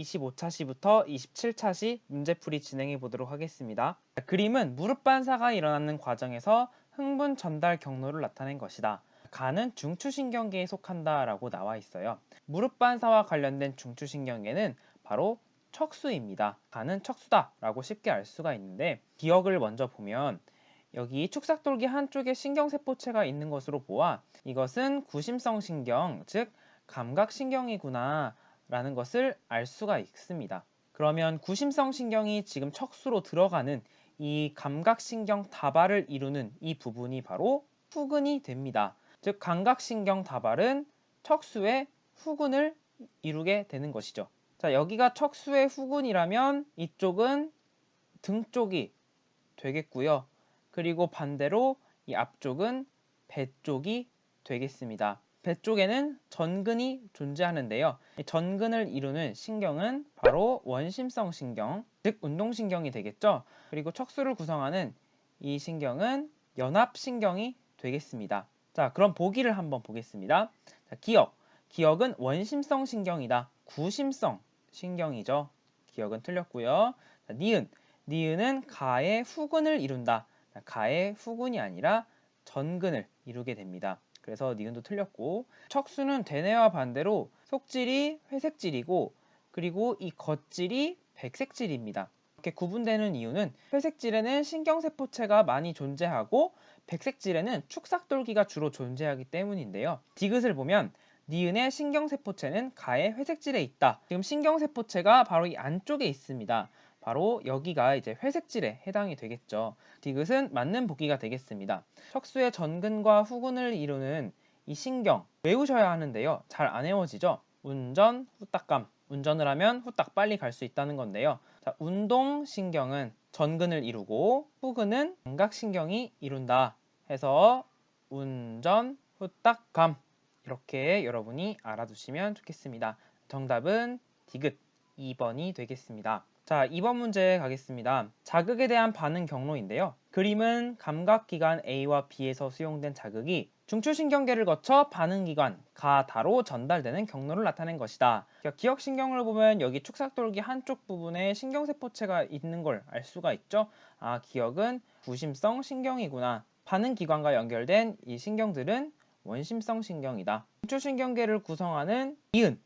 25차시부터 27차시 문제풀이 진행해 보도록 하겠습니다. 그림은 무릎 반사가 일어나는 과정에서 흥분 전달 경로를 나타낸 것이다. 가는 중추신경계에 속한다 라고 나와 있어요. 무릎 반사와 관련된 중추신경계는 바로 척수입니다. 가는 척수다 라고 쉽게 알 수가 있는데, 기억을 먼저 보면 여기 축삭돌기 한쪽에 신경세포체가 있는 것으로 보아 이것은 구심성 신경, 즉 감각신경이구나 라는 것을 알 수가 있습니다. 그러면 구심성 신경이 지금 척수로 들어가는 이 감각신경 다발을 이루는 이 부분이 바로 후근이 됩니다. 즉 감각신경 다발은 척수의 후근을 이루게 되는 것이죠. 자, 여기가 척수의 후근이라면 이쪽은 등 쪽이 되겠고요. 그리고 반대로 이 앞쪽은 배 쪽이 되겠습니다. 배 쪽에는 전근이 존재하는데요. 이 전근을 이루는 신경은 바로 원심성 신경, 즉 운동신경이 되겠죠. 그리고 척수를 구성하는 이 신경은 연합신경이 되겠습니다. 자, 그럼 보기를 한번 보겠습니다. 자, 기억은 원심성 신경이다. 구심성 신경이죠. 기억은 틀렸고요. 자, 니은은 가의 후근을 이룬다. 가의 후근이 아니라 전근을 이루게 됩니다. 그래서 니은도 틀렸고, 척수는 대뇌와 반대로 속질이 회색질이고 그리고 이 겉질이 백색질입니다. 이렇게 구분되는 이유는 회색질에는 신경세포체가 많이 존재하고 백색질에는 축삭돌기가 주로 존재하기 때문인데요. 디귿을 보면 니은의 신경세포체는 가의 회색질에 있다. 지금 신경세포체가 바로 이 안쪽에 있습니다. 바로 여기가 이제 회색질에 해당이 되겠죠. 디귿은 맞는 보기가 되겠습니다. 척수의 전근과 후근을 이루는 이 신경 외우셔야 하는데요. 잘 안 외워지죠? 운전, 후딱감. 운전을 하면 후딱 빨리 갈 수 있다는 건데요. 자, 운동신경은 전근을 이루고 후근은 감각신경이 이룬다 해서 운전, 후딱감 이렇게 여러분이 알아두시면 좋겠습니다. 정답은 디귿 2번이 되겠습니다. 자, 2번 문제 가겠습니다. 자극에 대한 반응 경로인데요. 그림은 감각기관 A와 B에서 수용된 자극이 중추신경계를 거쳐 반응기관 가다로 전달되는 경로를 나타낸 것이다. 기억신경을 보면 여기 축삭돌기 한쪽 부분에 신경세포체가 있는 걸 알 수가 있죠. 아, 기억은 구심성 신경이구나. 반응기관과 연결된 이 신경들은 원심성 신경이다. 중추신경계를 구성하는 니은,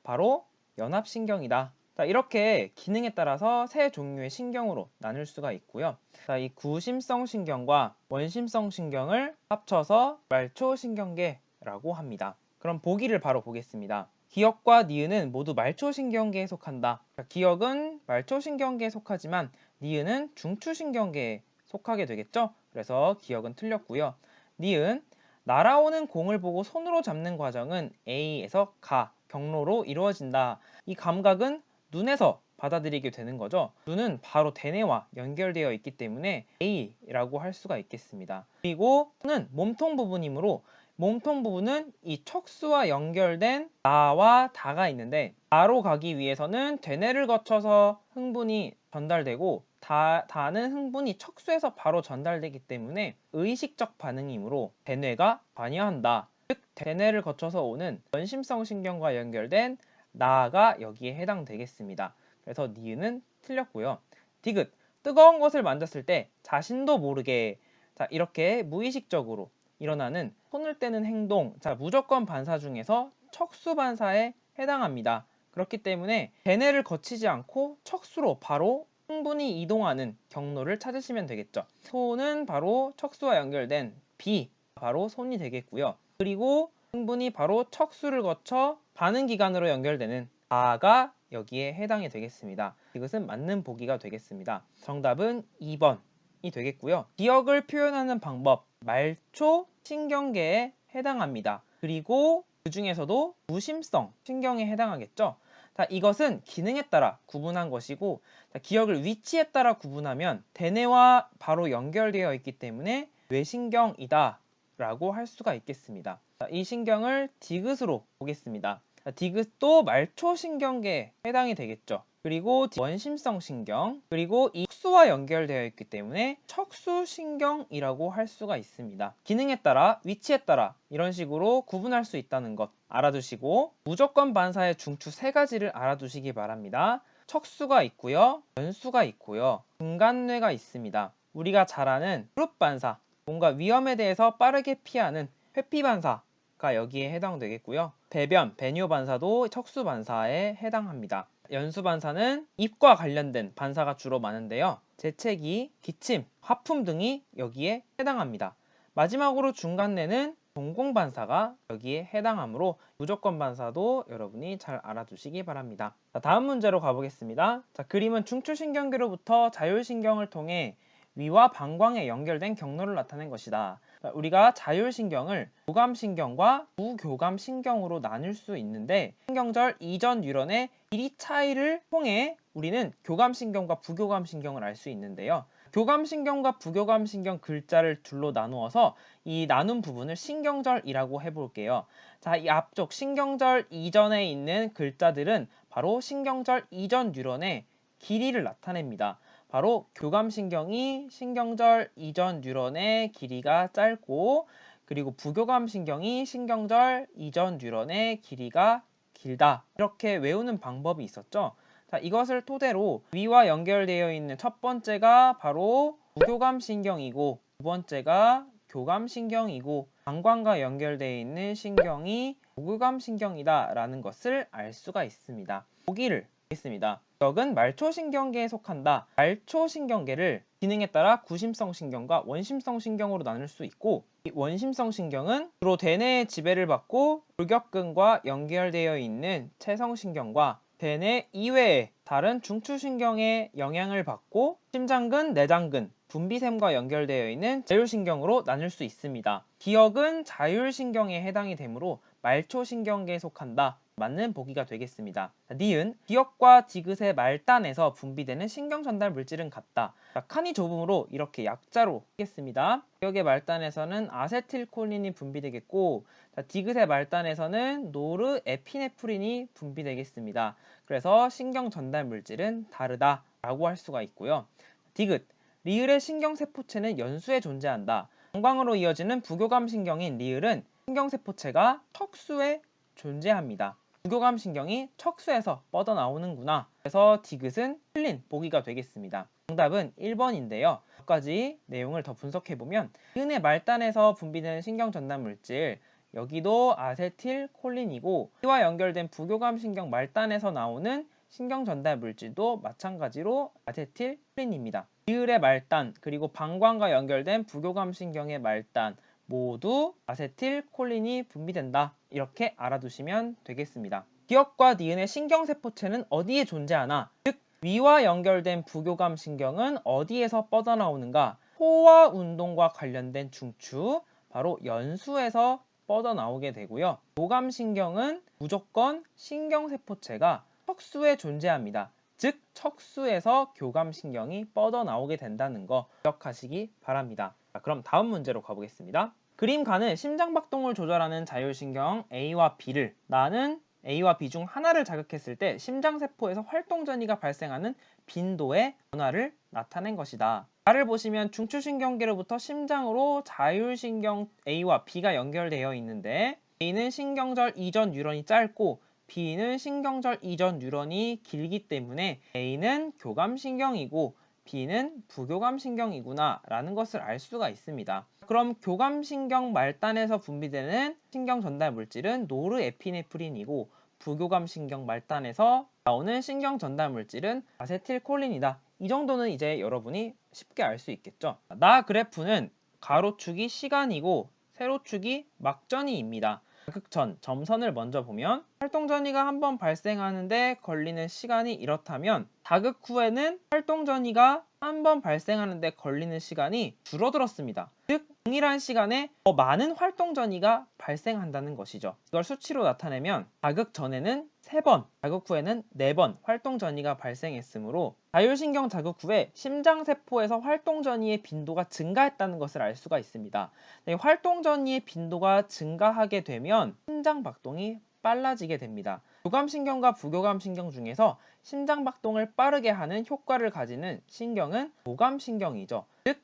바로 연합신경이다. 자, 이렇게 기능에 따라서 세 종류의 신경으로 나눌 수가 있고요. 자, 이 구심성 신경과 원심성 신경을 합쳐서 말초신경계라고 합니다. 그럼 보기를 바로 보겠습니다. 기억과 니은은 모두 말초신경계에 속한다. 자, 기억은 말초신경계에 속하지만 니은은 중추신경계에 속하게 되겠죠. 그래서 기억은 틀렸고요. 니은, 날아오는 공을 보고 손으로 잡는 과정은 A에서 가 경로로 이루어진다. 이 감각은 눈에서 받아들이게 되는 거죠. 눈은 바로 대뇌와 연결되어 있기 때문에 A라고 할 수가 있겠습니다. 그리고 는 몸통 부분이므로 몸통 부분은 이 척수와 연결된 나와 다가 있는데, 나로 가기 위해서는 대뇌를 거쳐서 흥분이 전달되고 다는 흥분이 척수에서 바로 전달되기 때문에 의식적 반응이므로 대뇌가 관여한다. 즉 대뇌를 거쳐서 오는 원심성 신경과 연결된 나가 여기에 해당되겠습니다. 그래서 니은은 틀렸고요. 디귿, 뜨거운 것을 만졌을 때 자신도 모르게, 자, 이렇게 무의식적으로 일어나는 손을 떼는 행동, 자, 무조건 반사 중에서 척수 반사에 해당합니다. 그렇기 때문에 대뇌를 거치지 않고 척수로 바로 흥분이 이동하는 경로를 찾으시면 되겠죠. 손은 바로 척수와 연결된 B, 바로 손이 되겠고요. 그리고 흥분이 바로 척수를 거쳐 반응기관으로 연결되는 가가 여기에 해당이 되겠습니다. 이것은 맞는 보기가 되겠습니다. 정답은 2번이 되겠고요. 기억을 표현하는 방법, 말초 신경계에 해당합니다. 그리고 그 중에서도 무심성 신경에 해당하겠죠. 자, 이것은 기능에 따라 구분한 것이고, 자, 기억을 위치에 따라 구분하면 대뇌와 바로 연결되어 있기 때문에 뇌신경이다 라고 할 수가 있겠습니다. 자, 이 신경을 디귿으로 보겠습니다. 자, 디귿도 말초신경계에 해당이 되겠죠. 그리고 원심성 신경, 그리고 이 척수와 연결되어 있기 때문에 척수신경이라고 할 수가 있습니다. 기능에 따라, 위치에 따라 이런 식으로 구분할 수 있다는 것 알아두시고, 무조건 반사의 중추 세 가지를 알아두시기 바랍니다. 척수가 있고요, 연수가 있고요, 중간뇌가 있습니다. 우리가 잘 아는 무릎 반사, 뭔가 위험에 대해서 빠르게 피하는 회피 반사가 여기에 해당되겠고요. 배변, 배뇨 반사도 척수 반사에 해당합니다. 연수 반사는 입과 관련된 반사가 주로 많은데요. 재채기, 기침, 하품 등이 여기에 해당합니다. 마지막으로 중간뇌는 동공 반사가 여기에 해당하므로 무조건 반사도 여러분이 잘 알아두시기 바랍니다. 자, 다음 문제로 가보겠습니다. 자, 그림은 중추신경계로부터 자율신경을 통해 위와 방광에 연결된 경로를 나타낸 것이다. 우리가 자율신경을 교감신경과 부교감신경으로 나눌 수 있는데, 신경절 이전 뉴런의 길이 차이를 통해 우리는 교감신경과 부교감신경을 알 수 있는데요. 교감신경과 부교감신경 글자를 둘로 나누어서 이 나눈 부분을 신경절이라고 해볼게요. 자, 이 앞쪽 신경절 이전에 있는 글자들은 바로 신경절 이전 뉴런의 길이를 나타냅니다. 바로 교감신경이 신경절 이전 뉴런의 길이가 짧고, 그리고 부교감신경이 신경절 이전 뉴런의 길이가 길다, 이렇게 외우는 방법이 있었죠. 자, 이것을 토대로 위와 연결되어 있는 첫 번째가 바로 부교감신경이고, 두 번째가 교감신경이고, 방광과 연결되어 있는 신경이 부교감신경이다 라는 것을 알 수가 있습니다. 보기를 보겠습니다. 적은 말초신경계에 속한다. 말초신경계를 기능에 따라 구심성 신경과 원심성 신경으로 나눌 수 있고, 이 원심성 신경은 주로 대뇌의 지배를 받고 골격근과 연결되어 있는 체성신경과 대뇌 이외의 다른 중추신경의 영향을 받고 심장근, 내장근, 분비샘과 연결되어 있는 자율신경으로 나눌 수 있습니다. 기억은 자율신경에 해당이 되므로 말초신경계에 속한다. 맞는 보기가 되겠습니다. 니은, 기억과 디귿의 말단에서 분비되는 신경 전달 물질은 같다. 자, 칸이 좁음으로 이렇게 약자로 하겠습니다. 기억의 말단에서는 아세틸콜린이 분비되겠고, 자, 디귿의 말단에서는 노르에피네프린이 분비되겠습니다. 그래서 신경 전달 물질은 다르다 라고 할 수가 있고요. 디귿, 리을의 신경세포체는 연수에 존재한다. 방광으로 이어지는 부교감 신경인 리을은 신경세포체가 척수에 존재합니다. 부교감 신경이 척수에서 뻗어나오는구나. 그래서 디귿은 틀린 보기가 되겠습니다. 정답은 1번인데요. 몇 가지 내용을 더 분석해보면, 리은의 말단에서 분비되는 신경 전달 물질, 여기도 아세틸콜린이고, 이와 연결된 부교감 신경 말단에서 나오는 신경 전달 물질도 마찬가지로 아세틸콜린입니다. 리을의 말단, 그리고 방광과 연결된 부교감 신경의 말단 모두 아세틸콜린이 분비된다. 이렇게 알아두시면 되겠습니다. 기억과 니은의 신경세포체는 어디에 존재하나, 즉 위와 연결된 부교감 신경은 어디에서 뻗어나오는가, 소화 운동과 관련된 중추, 바로 연수에서 뻗어나오게 되고요. 교감신경은 무조건 신경세포체가 척수에 존재합니다. 즉 척수에서 교감신경이 뻗어나오게 된다는 거 기억하시기 바랍니다. 자, 그럼 다음 문제로 가보겠습니다. 그림가는 심장박동을 조절하는 자율신경 A와 B를, 나는 A와 B 중 하나를 자극했을 때 심장세포에서 활동전이가 발생하는 빈도의 변화를 나타낸 것이다. 가를 보시면 중추신경계로부터 심장으로 자율신경 A와 B가 연결되어 있는데, A는 신경절 이전 뉴런이 짧고 B는 신경절 이전 뉴런이 길기 때문에 A는 교감신경이고 B는 부교감신경이구나 라는 것을 알 수가 있습니다. 그럼 교감신경 말단에서 분비되는 신경 전달 물질은 노르에피네프린이고, 부교감신경 말단에서 나오는 신경 전달 물질은 아세틸콜린이다. 이 정도는 이제 여러분이 쉽게 알 수 있겠죠. 나 그래프는 가로축이 시간이고 세로축이 막전이입니다. 자극전, 점선을 먼저 보면 활동전이가 한번 발생하는데 걸리는 시간이 이렇다면, 자극 후에는 활동전이가 한번 발생하는데 걸리는 시간이 줄어들었습니다. 즉 동일한 시간에 더 많은 활동전이가 발생한다는 것이죠. 이걸 수치로 나타내면 자극 전에는 3번, 자극 후에는 4번 활동전이가 발생했으므로 자율신경 자극 후에 심장세포에서 활동전이의 빈도가 증가했다는 것을 알 수가 있습니다. 활동전이의 빈도가 증가하게 되면 심장박동이 빨라지게 됩니다. 교감신경과 부교감신경 중에서 심장박동을 빠르게 하는 효과를 가지는 신경은 교감신경이죠. 즉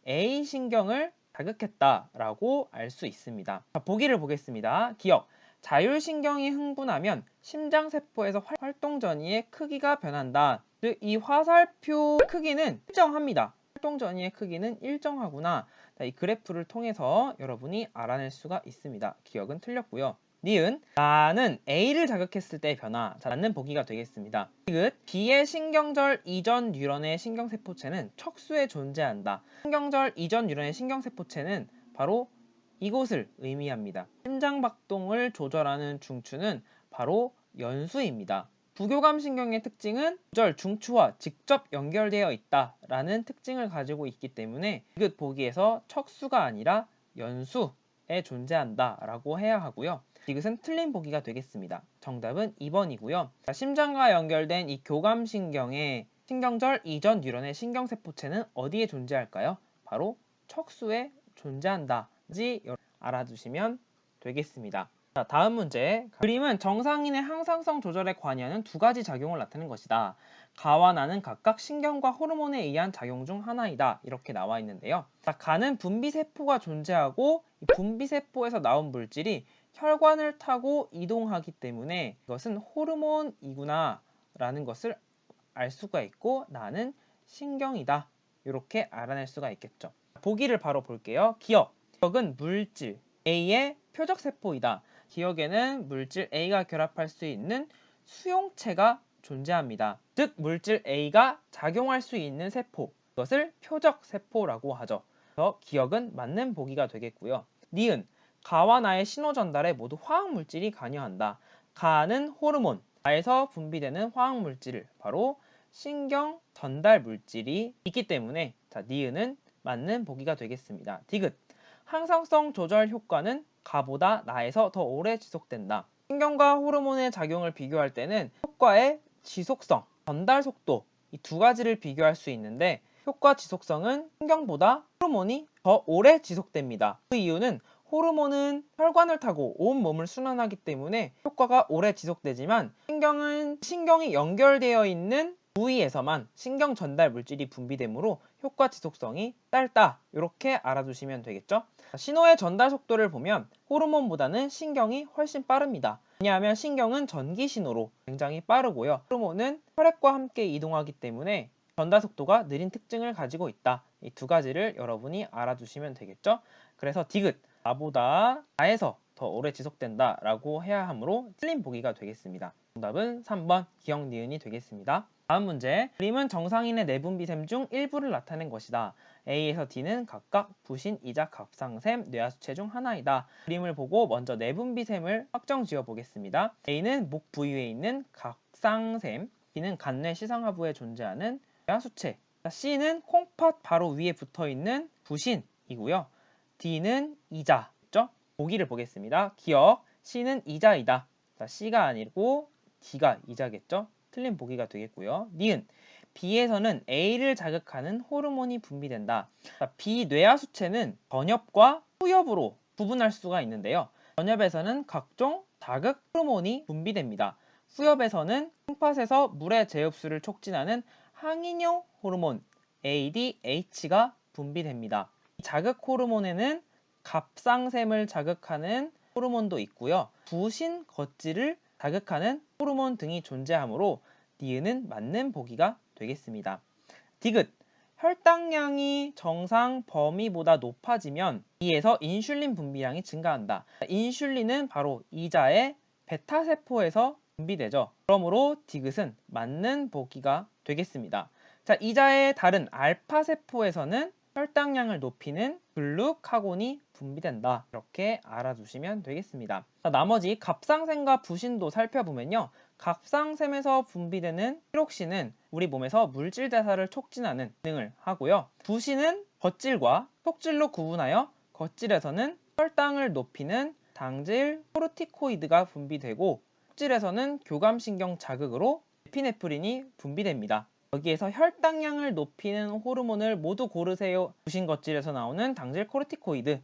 A신경을 자극했다라고 알 수 있습니다. 자, 보기를 보겠습니다. 기억. 자율신경이 흥분하면 심장세포에서 활동 전이의 크기가 변한다. 즉 이 화살표 크기는 일정합니다. 활동 전이의 크기는 일정하구나. 자, 이 그래프를 통해서 여러분이 알아낼 수가 있습니다. 기억은 틀렸고요. 니은 나는 A를 자극했을 때의 변화. 자, 라는 보기가 되겠습니다. 디귿 B의 신경절 이전 뉴런의 신경세포체는 척수에 존재한다. 신경절 이전 뉴런의 신경세포체는 바로 이곳을 의미합니다. 심장박동을 조절하는 중추는 바로 연수입니다. 부교감신경의 특징은 절 중추와 직접 연결되어 있다라는 특징을 가지고 있기 때문에 디귿 보기에서 척수가 아니라 연수에 존재한다라고 해야 하고요. 디귿은 틀린 보기가 되겠습니다. 정답은 2번이고요. 심장과 연결된 이 교감신경의 신경절 이전 뉴런의 신경세포체는 어디에 존재할까요? 바로 척수에 존재한다지 알아두시면 되겠습니다. 자, 다음 문제. 그림은 정상인의 항상성 조절에 관여하는 두 가지 작용을 나타낸 것이다. 가와 나는 각각 신경과 호르몬에 의한 작용 중 하나이다. 이렇게 나와 있는데요. 자, 가는 분비세포가 존재하고 이 분비세포에서 나온 물질이 혈관을 타고 이동하기 때문에 이것은 호르몬이구나 라는 것을 알 수가 있고 나는 신경이다. 이렇게 알아낼 수가 있겠죠. 보기를 바로 볼게요. 기억은 물질 A의 표적세포이다. 기억에는 물질 A가 결합할 수 있는 수용체가 존재합니다. 즉 물질 A가 작용할 수 있는 세포, 이것을 표적세포라고 하죠. 그래서 기억은 맞는 보기가 되겠고요. 니은 가와 나의 신호 전달에 모두 화학물질이 관여한다. 가는 호르몬, 가에서 분비되는 화학물질, 바로 신경 전달 물질이 있기 때문에 자, 니은은 맞는 보기가 되겠습니다. 디귿 항상성 조절 효과는 가보다 나에서 더 오래 지속된다. 신경과 호르몬의 작용을 비교할 때는 효과의 지속성, 전달 속도 이 두 가지를 비교할 수 있는데 효과 지속성은 신경보다 호르몬이 더 오래 지속됩니다. 그 이유는 호르몬은 혈관을 타고 온 몸을 순환하기 때문에 효과가 오래 지속되지만 신경은 신경이 연결되어 있는 부위에서만 신경 전달 물질이 분비되므로 효과 지속성이 짧다. 이렇게 알아두시면 되겠죠. 신호의 전달 속도를 보면 호르몬보다는 신경이 훨씬 빠릅니다. 왜냐하면 신경은 전기 신호로 굉장히 빠르고요. 호르몬은 혈액과 함께 이동하기 때문에 전달 속도가 느린 특징을 가지고 있다. 이 두 가지를 여러분이 알아두시면 되겠죠. 그래서 디귿 나보다 나에서 더 오래 지속된다 라고 해야 하므로 틀린 보기가 되겠습니다. 정답은 3번 기억 니은이 되겠습니다. 다음 문제. 그림은 정상인의 내분비샘 중 일부를 나타낸 것이다. A에서 D는 각각 부신, 이자, 갑상샘, 뇌하수체 중 하나이다. 그림을 보고 먼저 내분비샘을 확정 지어 보겠습니다. A는 목 부위에 있는 갑상샘, D는 간뇌 시상하부에 존재하는 뇌하수체, C는 콩팥 바로 위에 붙어있는 부신이고요. D는 이자죠. 보기를 보겠습니다. 기억, C는 이자이다. 자, C가 아니고 D가 이자겠죠. 틀린 보기가 되겠고요. 니은 B에서는 A를 자극하는 호르몬이 분비된다. 자, B 뇌하수체는 전엽과 후엽으로 구분할 수가 있는데요. 전엽에서는 각종 자극 호르몬이 분비됩니다. 후엽에서는 콩팥에서 물의 재흡수를 촉진하는 항이뇨 호르몬 ADH가 분비됩니다. 자극 호르몬에는 갑상샘을 자극하는 호르몬도 있고요. 부신 겉질을 자극하는 호르몬 등이 존재하므로 니은은 맞는 보기가 되겠습니다. 디귿 혈당량이 정상 범위보다 높아지면 이에서 인슐린 분비량이 증가한다. 인슐린은 바로 이자의 베타세포에서 분비되죠. 그러므로 디귿은 맞는 보기가 되겠습니다. 자, 이자의 다른 알파세포에서는 혈당량을 높이는 글루카곤이 분비된다. 이렇게 알아두시면 되겠습니다. 자, 나머지 갑상샘과 부신도 살펴보면요. 갑상샘에서 분비되는 티록신은 우리 몸에서 물질 대사를 촉진하는 기능을 하고요. 부신은 겉질과 속질로 구분하여 겉질에서는 혈당을 높이는 당질 코르티코이드가 분비되고 속질에서는 교감신경 자극으로 에피네프린이 분비됩니다. 여기에서 혈당량을 높이는 호르몬을 모두 고르세요. 부신 겉질에서 나오는 당질 코르티코이드,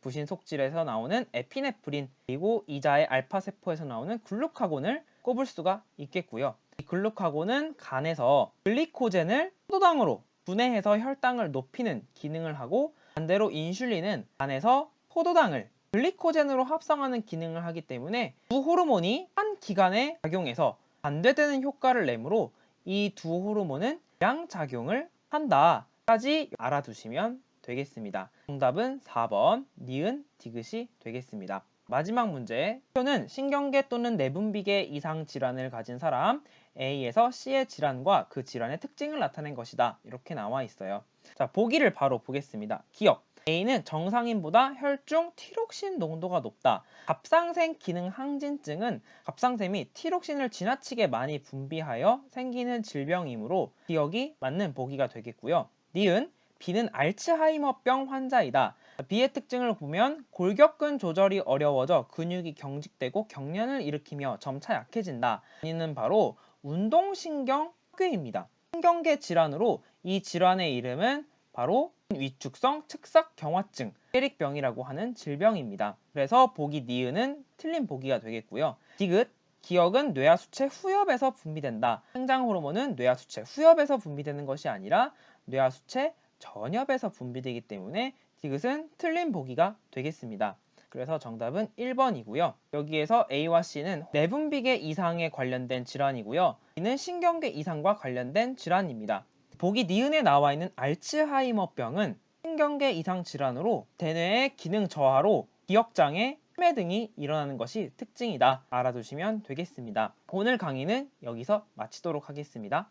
부신 속질에서 나오는 에피네프린, 그리고 이자의 알파세포에서 나오는 글루카곤을 꼽을 수가 있겠고요. 이 글루카곤은 간에서 글리코젠을 포도당으로 분해해서 혈당을 높이는 기능을 하고, 반대로 인슐린은 간에서 포도당을 글리코젠으로 합성하는 기능을 하기 때문에 두 호르몬이 한 기관에 작용해서 반대되는 효과를 내므로 이 두 호르몬은 양작용을 한다까지 알아두시면 되겠습니다. 정답은 4번 니은 디귿이 되겠습니다. 마지막 문제, 표는 신경계 또는 내분비계 이상 질환을 가진 사람 A에서 C의 질환과 그 질환의 특징을 나타낸 것이다, 이렇게 나와 있어요. 자, 보기를 바로 보겠습니다. 기억, A는 정상인보다 혈중 티록신 농도가 높다. 갑상샘 기능 항진증은 갑상샘이 티록신을 지나치게 많이 분비하여 생기는 질병이므로 기억이 맞는 보기가 되겠고요. 니은, B는 알츠하이머병 환자이다. B의 특징을 보면 골격근 조절이 어려워져 근육이 경직되고 경련을 일으키며 점차 약해진다. 이는 바로 운동신경 파괴입니다. 신경계 질환으로 이 질환의 이름은 바로 위축성 측석경화증, 페릭병이라고 하는 질병입니다. 그래서 보기 니은은 틀린 보기가 되겠고요. 디귿, 기억은 뇌하수체 후엽에서 분비된다. 생장 호르몬은 뇌하수체 후엽에서 분비되는 것이 아니라 뇌하수체 전엽에서 분비되기 때문에 디귿은 틀린 보기가 되겠습니다. 그래서 정답은 1번이고요. 여기에서 A와 C는 내분비계 이상에 관련된 질환이고요. B는 신경계 이상과 관련된 질환입니다. 보기 니은에 나와 있는 알츠하이머병은 신경계 이상 질환으로 대뇌의 기능 저하로 기억장애, 치매 등이 일어나는 것이 특징이다, 알아두시면 되겠습니다. 오늘 강의는 여기서 마치도록 하겠습니다.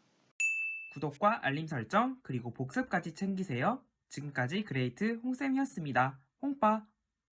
구독과 알림 설정, 그리고 복습까지 챙기세요. 지금까지 그레이트 홍쌤이었습니다. 홍빠!